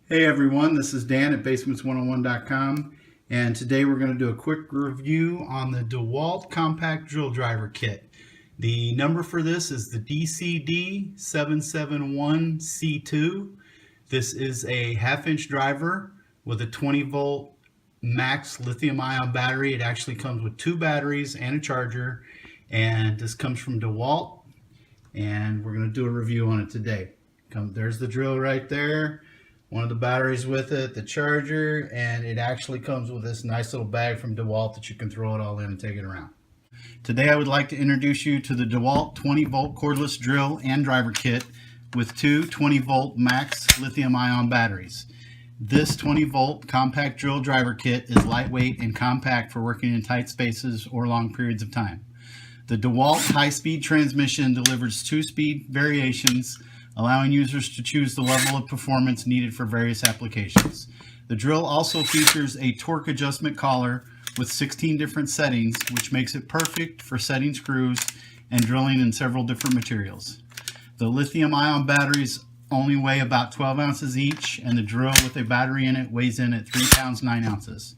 Hey everyone, this is Dan at basements101.com, and today we're going to do a quick review on the DeWalt Compact Drill Driver Kit. The number for this is the DCD771C2. This is a half-inch driver with a 20-volt Max Lithium Ion battery. It actually comes with two batteries and a charger, and this comes from DeWalt, and we're going to do a review on it today. There's the drill right there. One of the batteries with it, the charger, and it actually comes with this nice little bag from DeWalt that you can throw it all in and take it around. Today I would like to introduce you to the DeWalt 20-volt cordless drill and driver kit with two 20-volt Max Lithium Ion batteries. This 20-volt compact drill driver kit is lightweight and compact for working in tight spaces or long periods of time. The DeWalt High-speed transmission delivers two-speed variations, allowing users to choose the level of performance needed for various applications. The drill also features a torque adjustment collar with 16 different settings, which makes it perfect for setting screws and drilling in several different materials. The lithium-ion batteries only weigh about 12 ounces each, and the drill with a battery in it weighs in at 3 pounds 9 ounces.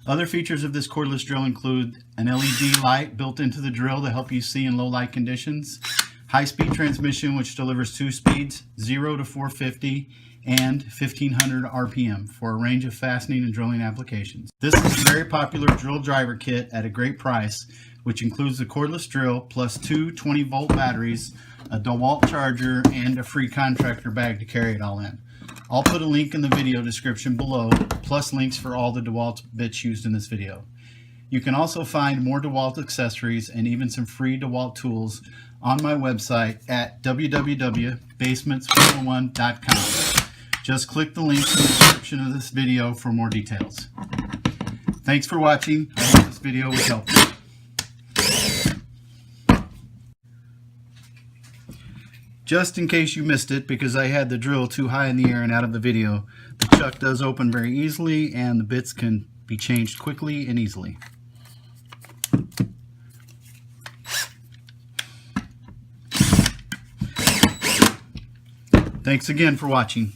Other features of this cordless drill include an LED light built into the drill to help you see in low light conditions, high-speed transmission which delivers two speeds, 0 to 450 and 1500 RPM for a range of fastening and drilling applications. This is a very popular drill driver kit at a great price, which includes the cordless drill plus two 20-volt batteries, a DeWalt charger, and a free contractor bag to carry it all in. I'll put a link in the video description below, plus links for all the DeWalt bits used in this video. You can also find more DeWalt accessories and even some free DeWalt tools on my website at www.basements101.com. Just click the link in the description of this video for more details. Thanks for watching. I hope this video was helpful. Just in case you missed it, because I had the drill too high in the air and out of the video, the chuck does open very easily and the bits can be changed quickly and easily. Thanks again for watching.